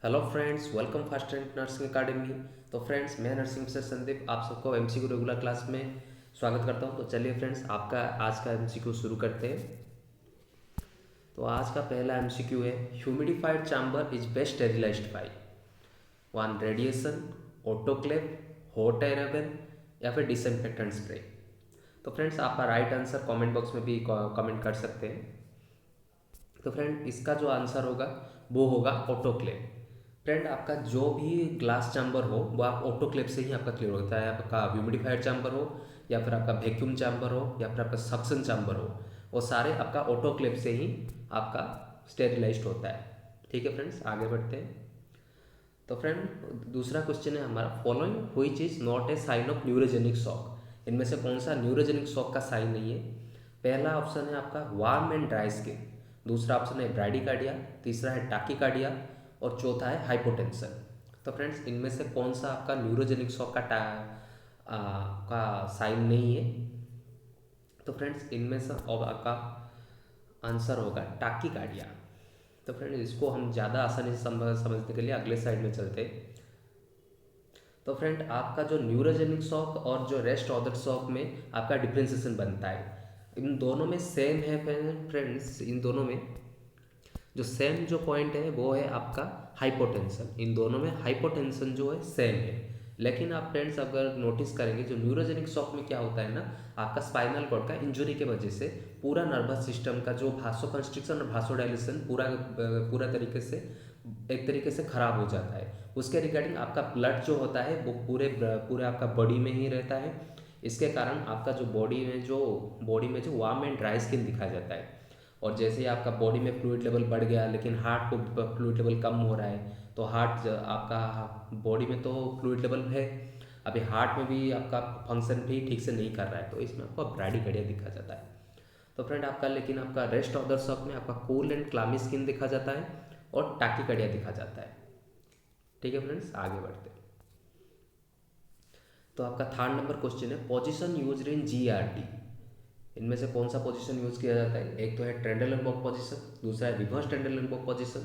Hello friends, welcome fast and nursing academy. तो friends, मैं nursing से संदीप आप सबको एमसीक्यू रेगुलर क्लास में स्वागत करता हूं। तो चलिए फ्रेंड्स, आपका आज का एमसीक्यू शुरू करते हैं। तो आज का पहला एमसीक्यू है, humidified chamber is best sterilised by one radiation, autoclave, hot air oven या फिर डिसइंफेक्टेंट स्प्रे। तो फ्रेंड्स, आपका राइट आंसर कमेंट बॉक्स में भी कमेंट कर सकते हैं। तो फ्रेंड, इसका जो आंसर होगा वो होगा ऑटोक्लेव। फ्रेंड, आपका जो भी ग्लास चैम्बर हो वो आप ऑटोक्लेव से ही आपका क्लियर होता है। आपका ह्यूमिडिफायर चैम्बर हो या फिर आपका वैक्यूम चैम्बर हो या फिर आपका सक्शन चैम्बर हो, वो सारे आपका ऑटोक्लेव से ही आपका स्टेरिलाइज्ड होता है। ठीक है फ्रेंड्स, आगे बढ़ते हैं। तो फ्रेंड, दूसरा क्वेश्चन है हमारा, following which is not a sign of neurogenic shock. इनमें से कौन सा न्यूरोजेनिक शॉक का साइन नहीं है। पहला ऑप्शन है आपका वार्म एंड ड्राई स्किन, दूसरा ऑप्शन है ब्राडिकार्डिया, तीसरा है टाकिकार्डिया और चौथा है हाइपोटेंशन। तो फ्रेंड्स, इनमें से कौन सा आपका न्यूरोजेनिक शॉक का साइन नहीं है। तो फ्रेंड्स, इनमें से आपका आंसर होगा टाकिकार्डिया। तो फ्रेंड्स, इसको हम ज़्यादा आसानी से समझने के लिए अगले साइड में चलते हैं। तो फ्रेंड, आपका जो न्यूरोजेनिक शॉक और जो रेस्ट ऑदर शॉक में आपका डिफ्रेंसिएशन बनता है, इन दोनों में सेम है फ्रेंड्स। इन दोनों में जो सेम जो पॉइंट है वो है आपका हाइपोटेंशन। इन दोनों में हाइपोटेंशन जो है सेम है। लेकिन आप फ्रेंड्स अगर नोटिस करेंगे, जो न्यूरोजेनिक शॉक में क्या होता है ना, आपका स्पाइनल कॉर्ड का इंजुरी के वजह से पूरा नर्वस सिस्टम का जो भासो कंस्ट्रिक्शन और भासोडाइलेशन पूरा पूरा तरीके से एक तरीके से खराब हो जाता है। उसके रिगार्डिंग आपका ब्लड जो होता है वो पूरे पूरे आपका बॉडी में ही रहता है। इसके कारण आपका जो बॉडी में जो वार्म एंड ड्राई स्किन दिखाया जाता है। और जैसे ही आपका बॉडी में फ्लूइड लेवल बढ़ गया लेकिन हार्ट को फ्लूइड लेवल कम हो रहा है, तो आपका बॉडी में तो फ्लूइड लेवल है, अभी हार्ट में भी आपका फंक्शन भी ठीक से नहीं कर रहा है, तो इसमें आपको ब्राडीकार्डिया दिखा जाता है। तो फ्रेंड, आपका लेकिन आपका रेस्ट ऑफ द शॉक में आपका कूल एंड क्लामी स्किन दिखा जाता है और टाकीकार्डिया दिखा जाता है। ठीक है फ्रेंड्स, आगे बढ़ते हैं। तो आपका थर्ड नंबर क्वेश्चन है, पोजीशन यूज्ड इन जीआरटी। इनमें से कौन सा पोजीशन यूज किया जाता है। एक तो है ट्रेंडलेनबर्ग पोजीशन, दूसरा है रिवर्स ट्रेंडलेनबर्ग पोजीशन,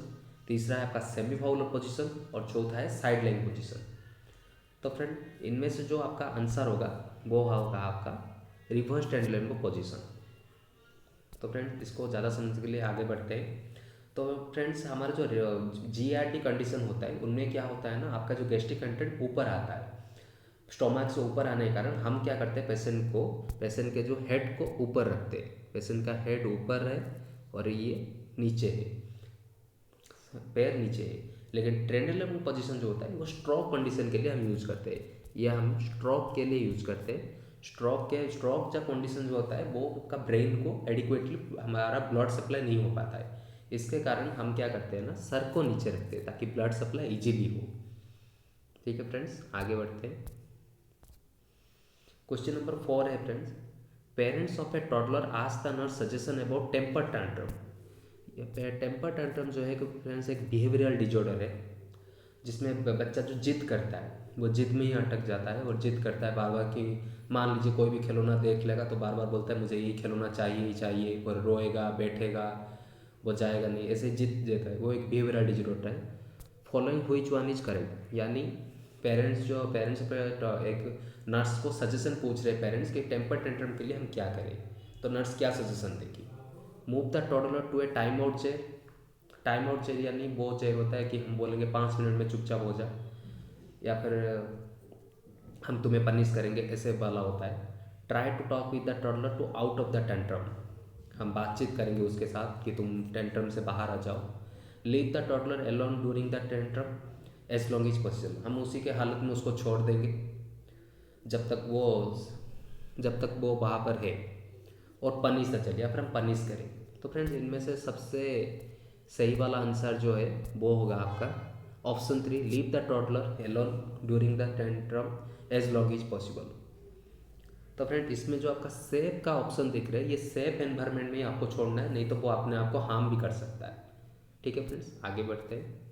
तीसरा है आपका सेमी फाउलर पोजीशन और चौथा है साइड लाइन पोजीशन। तो फ्रेंड, इनमें से जो आपका आंसर होगा वो होगा आपका रिवर्स ट्रेंडलेनबर्ग पोजीशन। तो फ्रेंड्स, इसको ज़्यादा समझने के लिए आगे बढ़ते हैं। तो फ्रेंड्स, हमारा जो जीआरटी कंडीशन होता है उनमें क्या होता है ना, आपका जो गैस्ट्रिक कंटेंट ऊपर आता है। स्टोमक से ऊपर आने के कारण हम क्या करते हैं, पेशेंट के जो हेड को ऊपर रखते हैं। पेशेंट का हेड ऊपर है और ये नीचे है, पैर नीचे है। लेकिन ट्रेंडुलम पोजीशन जो होता है वो स्ट्रोक कंडीशन के लिए हम यूज करते हैं, या हम स्ट्रोक के लिए यूज करते हैं। स्ट्रोक का कंडीशन जो होता है वो का ब्रेन को एडिक्वेटली हमारा ब्लड सप्लाई नहीं हो पाता है। इसके कारण हम क्या करते हैं ना, सर को नीचे रखते हैं ताकि ब्लड सप्लाई इजीली हो। ठीक है फ्रेंड्स, आगे बढ़ते हैं। क्वेश्चन नंबर 4 है friends, parents of a toddler ask the nurse suggestion about temper tantrum. ये टेम्पर टैंट्रम जो है कि फ्रेंड्स एक बिहेवियरल डिजॉर्डर है, जिसमें बच्चा जो जिद करता है वो जिद में ही अटक जाता है और जिद करता है बार बार कि मान लीजिए कोई भी खिलौना देख लेगा तो बार बार बोलता है मुझे ये खिलौना चाहिए ही चाहिए, और रोएगा, बैठेगा, वो जाएगा नहीं, ऐसे जिद देता है। वो एक बिहेवियरल डिजॉर्डर है। Following which one is correct, यानी पेरेंट्स एक नर्स को सजेशन पूछ रहे पेरेंट्स कि टेम्पर टेंट्रम के लिए हम क्या करें। तो नर्स क्या सजेशन देगी, move the toddler to a time out chair. Time out chair यानी वो चेयर होता है कि हम बोलेंगे 5 मिनट में चुपचाप हो जा, या फिर हम तुम्हें पनिश करेंगे, ऐसे वाला होता है। Try to talk with the toddler to out of the tantrum, हम बातचीत करेंगे उसके साथ कि तुम टेंट्रम से बाहर आ जाओ। Leave the toddler alone during the tantrum as long as possible, हम उसी के हालत में उसको छोड़ देंगे जब तक वो वहाँ पर है, और पनिश ना चले, या फिर हम पनिश करें। तो फ्रेंड्स, इनमें से सबसे सही वाला आंसर जो है वो होगा आपका option 3, leave the toddler alone during the tantrum as long as possible. तो फ्रेंड, इसमें जो आपका सेफ का ऑप्शन दिख रहा है, ये सेफ एनवायरनमेंट में ही आपको छोड़ना है, नहीं तो वो अपने आप को हार्म भी कर सकता है। ठीक है फ्रेंड्स, आगे बढ़ते हैं।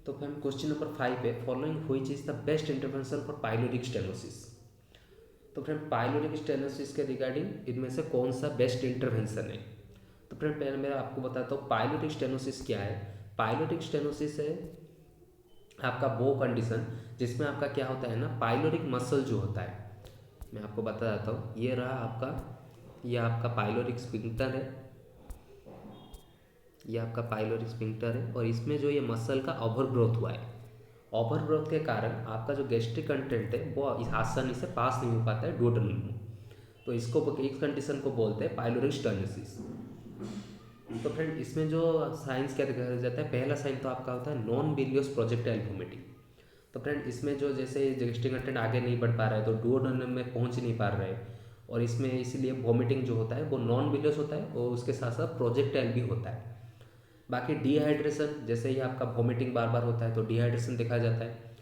तो फ्रेंड, क्वेश्चन नंबर 5 है, following which is the best intervention for pyloric stenosis. तो फ्रेंड, पाइलोरिक स्टेनोसिस के रिगार्डिंग इनमें से कौन सा बेस्ट इंटरवेंशन है। तो फ्रेंड, पहले मैं आपको बताता हूँ पाइलोरिक स्टेनोसिस क्या है। पाइलोरिक स्टेनोसिस है आपका वो कंडीशन जिसमें आपका क्या होता है ना, पाइलोरिक मसल जो होता है, मैं आपको बता देता हूँ। ये रहा आपका, ये आपका पाइलोरिक स्फिंक्टर है, ये आपका पाइलोरिक स्फिंक्टर है, और इसमें जो ये मसल का ओवरग्रोथ हुआ है, ओवरग्रोथ के कारण आपका जो गैस्ट्रिक कंटेंट है वो आसानी से पास नहीं हो पाता है डुओडेनल में। तो इसको इस कंडीशन को बोलते हैं पाइलोरिक स्टेनोसिस। तो फ्रेंड इसमें जो साइंस क्या दिखाया जाता है, पहला साइन तो आपका होता है नॉन बिलियस प्रोजेक्टाइल वोमिटिंग। तो फ्रेंड इसमें जो जैसे गैस्ट्रिक कंटेंट आगे नहीं बढ़ पा रहा है तो डुओडेनम में पहुंच नहीं पा रहा है, और इसमें इसीलिए वोमिटिंग जो होता है वो नॉन बिलियस होता है और उसके साथ साथ प्रोजेक्टाइल भी होता है। बाकी डिहाइड्रेशन, जैसे ही आपका वोमिटिंग बार बार होता है तो डिहाइड्रेशन देखा जाता है।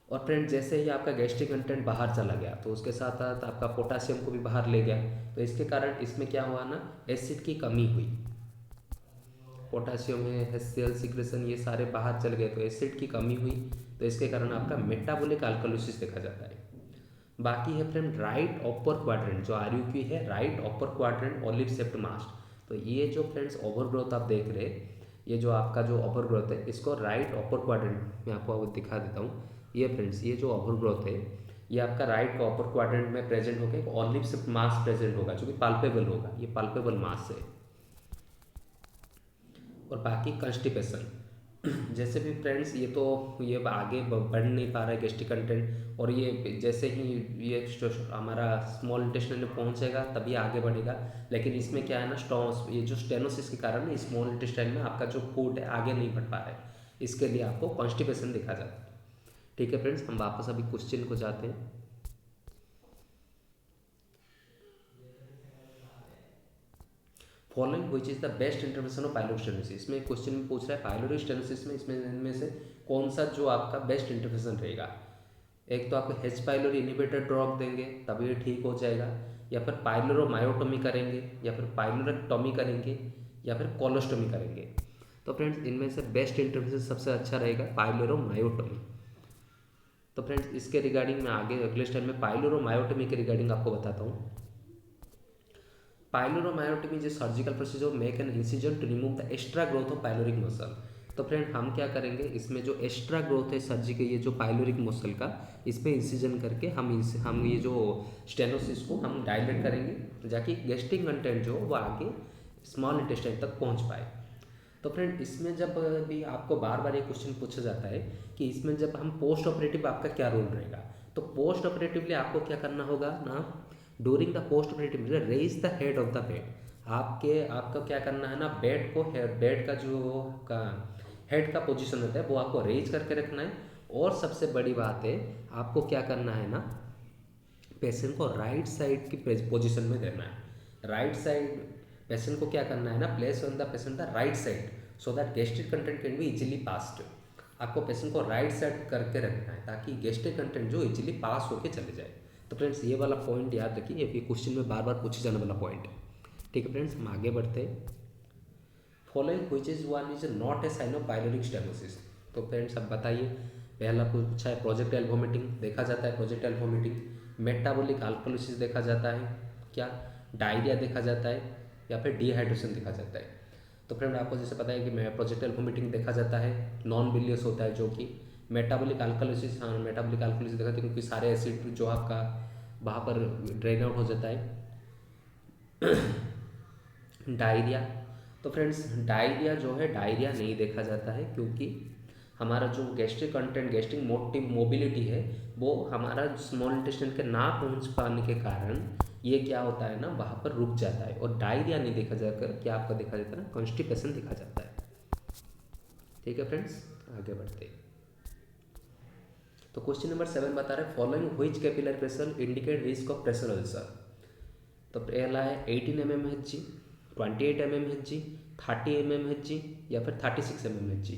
और फ्रेंड जैसे ही आपका गैस्ट्रिक कंटेंट बाहर चला गया तो उसके साथ साथ आपका पोटासियम को भी बाहर ले गया, तो इसके कारण इसमें क्या हुआ ना, एसिड की कमी हुई। पोटासियम है, HCl सिक्रेशन, ये सारे बाहर चल गए तो एसिड की कमी हुई, तो इसके कारण आपका मेटाबॉलिक अल्कलोसिस देखा जाता है। बाकी है फ्रेंड राइट अपर क्वाड्रेंट, जो RUQ है राइट अपर क्वाड्रेंट ऑलिव सेप्ट मास्ट। तो ये जो फ्रेंड्स ओवरग्रोथ आप देख रहे हैं, ये जो आपका जो ओवरग्रोथ है इसको राइट अपर क्वाड्रेंट में आपको दिखा देता हूँ। ये फ्रेंड्स ये जो ओवरग्रोथ है ये आपका राइट अपर क्वाड्रेंट में प्रेजेंट होकर एक ऑलिव सेप्ट मास प्रेजेंट होगा जो कि पाल्पेबल होगा, ये पाल्पेबल मास है। और बाकी कंस्टिपेशन, जैसे भी फ्रेंड्स ये तो ये आगे बढ़ नहीं पा रहा है गैस्ट्रिक कंटेंट, और ये जैसे ही ये हमारा स्मॉल इंटेस्टाइन में पहुंचेगा तभी आगे बढ़ेगा, लेकिन इसमें क्या है ना, ये जो स्टेनोसिस के कारण स्मॉल इंटेस्टाइन में आपका जो फूड है आगे नहीं बढ़ पा रहा है, इसके लिए आपको कॉन्स्टिपेशन देखा जाता है। ठीक है फ्रेंड्स, हम वापस अभी क्वेश्चन को जाते हैं। Following which is the best intervention of pyloric stenosis, इसमें क्वेश्चन में पूछ रहा है पाइलोरिक स्टेनोसिस में इसमें इनमें से कौन सा जो आपका बेस्ट इंटरवेंशन रहेगा। एक तो आपको H पाइलोरी इनिबिटर ड्रॉप देंगे तभी ये ठीक हो जाएगा, या फिर पाइलोरोमायोटोमी करेंगे, या फिर पाइलोरेक्टोमी करेंगे, या फिर कोलोस्टोमी करेंगे। तो फ्रेंड्स इनमें से बेस्ट इंटरवेंशन सबसे अच्छा रहेगा पाइलोरोमायोटोमी। तो फ्रेंड्स इसके रिगार्डिंग मैं आगे अगले स्टाइल में पाइलोरोमायोटोमी के रिगार्डिंग आपको बताता हूँ। Pyloromyotomy is a surgical procedure make an incision to remove the extra growth of pyloric muscle. तो फ्रेंड हम क्या करेंगे, इसमें जो एक्स्ट्रा ग्रोथ है सर्जिकल ये जो पाइलोरिक मसल का, इस पर इंसिजन करके हम ये जो स्टेनोसिस को हम डायलेट करेंगे, तो जाके गैस्ट्रिक कंटेंट जो वो आगे स्मॉल इंटेस्टाइन तक पहुंच पाए। तो फ्रेंड इसमें जब भी आपको बार बार ये क्वेश्चन पूछा जाता है कि इसमें जब हम पोस्ट ऑपरेटिव आपका क्या रोल रहेगा, तो पोस्ट ऑपरेटिवली आपको क्या करना होगा ना, during the post operative raise the head of the bed, आपका क्या करना है ना, बेड का जो हेड का पोजीशन होता है वो आपको रेज करके रखना है। और सबसे बड़ी बात है, आपको क्या करना है ना, पेशेंट को राइट साइड की पोजीशन में देना है। राइट साइड पेशेंट को क्या करना है ना, place on the patient the right side so that gastric content can be easily passed. आपको पेशेंट को राइट साइड करके रखना है ताकि गैस्ट्रिक कंटेंट जो इजीली पास होके चले जाए। तो फ्रेंड्स ये वाला पॉइंट याद रखिए, ये क्वेश्चन में बार बार पूछे जाने वाला पॉइंट है। ठीक है फ्रेंड्स, हम आगे बढ़ते हैं। Following which is one is not a sign of pyloric stenosis. तो फ्रेंड्स अब बताइए, पहला पूछा है प्रोजेक्टाइल वोमिटिंग देखा जाता है, प्रोजेक्टाइल वोमिटिंग, मेटाबॉलिक अल्कलोसिस देखा जाता है, क्या डायरिया देखा जाता है, या फिर डिहाइड्रेशन देखा जाता है। तो फ्रेंड आपको जैसे पता है कि प्रोजेक्टाइल वोमिटिंग देखा जाता है, नॉन बिलियस होता है, जो कि मेटाबॉलिक अल्कलोसिस, हाँ मेटाबॉलिक अल्कलोसिस देखा जाता है क्योंकि सारे एसिड जो आपका वहाँ पर ड्रेन आउट हो जाता है। डायरिया, तो फ्रेंड्स डायरिया जो है, डायरिया नहीं देखा जाता है क्योंकि हमारा जो गैस्ट्रिक कंटेंट, गैस्ट्रिक मोबिलिटी है वो हमारा स्मॉल इंटेस्टाइन के ना पहुंच पाने के कारण ये क्या होता है ना, वहाँ पर रुक जाता है। और डायरिया नहीं देखा जाकर क्या आपका देखा जाता है ना, कॉन्स्टिपेशन देखा जाता है। ठीक है फ्रेंड्स, आगे बढ़ते हैं। तो क्वेश्चन नंबर 7 बता रहे हैं following which capillary pressure indicate risk of pressure ulcer. तो पहला है 18 mmHg, 28 mmHg, 30 mmHg, या फिर 36 mmHg।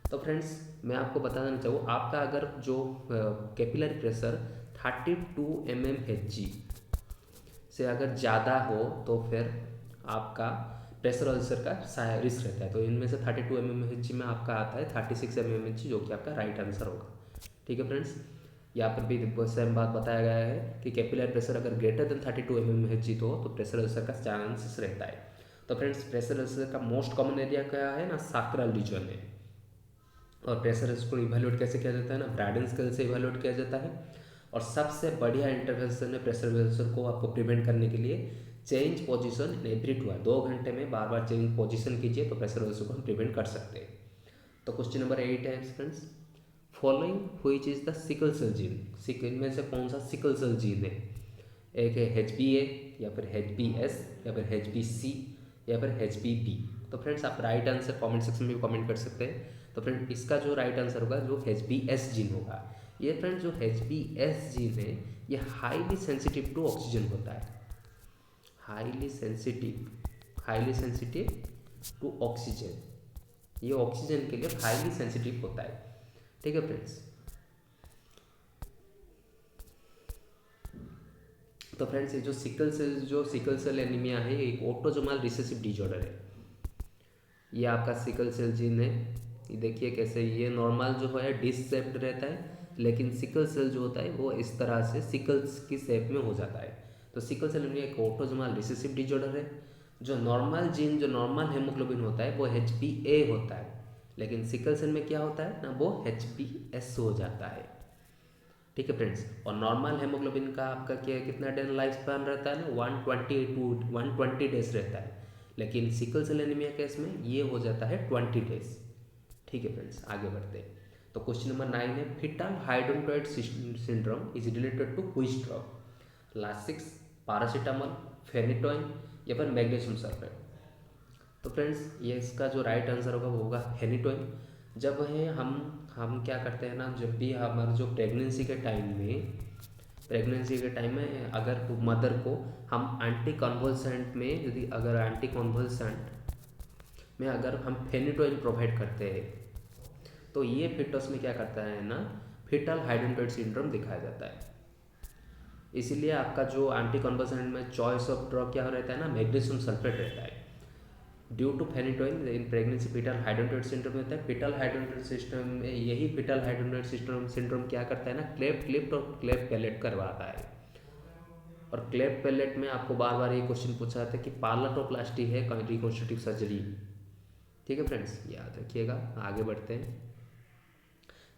तो फ्रेंड्स मैं आपको बताना चाहूँ, आपका अगर जो कैपिलरी प्रेशर 32 mmHg से अगर ज़्यादा हो तो फिर आपका प्रेशर अल्सर का रिस्क रहता है। तो इनमें से 32 mmHg में आपका आता है 36 mmHg, जो कि आपका राइट आंसर होगा। ठीक है फ्रेंड्स, यहाँ पर भी सेम बात बताया गया है कि कैपिलरी प्रेशर अगर ग्रेटर देन 32 mmHg तो प्रेशर अल्सर का चांसेस रहता है। तो तो फ्रेंड्स प्रेशर वेसल का मोस्ट कॉमन एरिया क्या है ना, साक्राल रीजन है। और प्रेशर वेसल को इवेल्युएट कैसे किया जाता है ना, ब्राडन स्केल से इवेल्युएट किया जाता है। और सबसे बढ़िया इंटरवेंशन है प्रेशर वेसल को आपको प्रिवेंट करने के लिए, चेंज पोजीशन इन एवरी 2 घंटे में बार बार चेंज पोजीशन कीजिए, तो प्रेशर वेसल को हम प्रिवेंट कर सकते हैं। तो क्वेश्चन नंबर 8 है friends, following which is the sickle cell gene, sickle में से कौन सा सिकल सेल जीन है? एक है HbA या फिर HbS या फिर HbC या फिर HbB। तो फ्रेंड्स आप राइट आंसर कमेंट सेक्शन में भी कमेंट कर सकते हैं। तो फ्रेंड इसका जो राइट आंसर होगा जो HbS जीन होगा। ये फ्रेंड जो HbS जीन है ये हाईली सेंसिटिव टू ऑक्सीजन होता है, हाईली सेंसिटिव टू ऑक्सीजन, ये ऑक्सीजन के लिए हाईली सेंसिटिव होता है। ठीक है फ्रेंड्स, तो फ्रेंड्स ये जो सिकल सेल एनीमिया है ये एक ऑटोसोमल रिसेसिव डिसऑर्डर है। ये आपका सिकल सेल जीन है, ये देखिए कैसे, ये नॉर्मल जो है डिश शेप्ड रहता है, लेकिन सिकल सेल जो होता है वो इस तरह से सिकल्स की शेप में हो जाता है। तो सिकल सेल एनीमिया एक ऑटोसोमल रिसेसिव डिसऑर्डर है। जो नॉर्मल जीन, जो नॉर्मल हेमोग्लोबिन होता है वो HbA होता है, लेकिन सिकल सेल में क्या होता है ना, वो HbS हो जाता है। ठीक है फ्रेंड्स, और नॉर्मल हेमोग्लोबिन का आपका क्या कितना डेज लाइफ स्पैन रहता है ना, 120 डेज रहता है, लेकिन सिकल सेल एनीमिया केस में ये हो जाता है 20 डेज। ठीक है फ्रेंड्स, आगे बढ़ते हैं। तो क्वेश्चन नंबर 9 है, foetal hydantoin syndrome is related to which drug? Lasix, paracetamol, phenytoin या फिर मैग्नीशियम सल्फेट? तो फ्रेंड्स ये इसका जो राइट आंसर होगा वो होगा फेनिटोइन। जब है हम क्या करते हैं ना, जब भी हमारे जो प्रेगनेंसी के टाइम में अगर मदर को हम एंटी कन्वल्सेंट में, यदि अगर एंटी कन्वल्सेंट में अगर हम फेनिटोइन प्रोवाइड करते हैं तो ये फिटस में क्या करता है ना, फीटल हाइड्रोनोइड सिंड्रोम दिखाया जाता है। इसीलिए आपका जो एंटी कन्वल्सेंट में चॉइस ऑफ ड्रग क्या रहता है ना, मैग्नीशियम सल्फेट रहता है। Due to phenytoin in pregnancy foetal hydantoin syndrome होता है। फीटल हाइड्रोनोइड सिस्टम में यही फीटल हाइड्रोनोइड सिंड्रोम क्या करता है ना, क्लेफ्ट और क्लेफ्ट पैलेट करवाता है। और क्लेफ्ट पैलेट में आपको बार बार ये क्वेश्चन पूछा जाता है कि पार्लाटोप्लास्टी है रिकॉन्स्ट्रक्टिव सर्जरी। ठीक है फ्रेंड्स, याद रखिएगा। आगे बढ़ते हैं।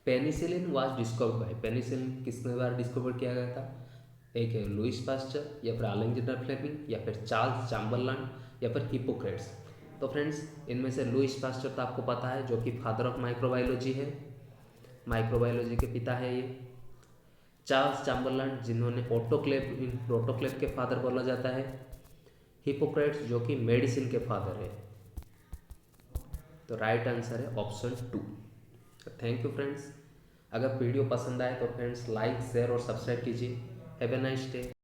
Penicillin was discovered by, penicillin किसने बार डिस्कवर किया गया था? एक है लुइस पास्चर या फिर अलेक्जेंडर फ्लेमिंग या फिर चार्ल्स चैम्बरलाइन या फिर हिपोक्रेट्स। तो फ्रेंड्स इनमें से लुइस पास्चर तो आपको पता है, जो कि फादर ऑफ माइक्रोबायोलॉजी है, माइक्रोबायोलॉजी के पिता है ये। चार्ल्स चैम्बरलाइन जिन्होंने ऑटोक्लेव के फादर बोला जाता है। हिपोक्रेट्स जो कि मेडिसिन के फादर है। तो राइट आंसर है ऑप्शन 2। Thank you friends. अगर वीडियो पसंद आए तो फ्रेंड्स लाइक, शेयर और सब्सक्राइब कीजिए। Have a nice day.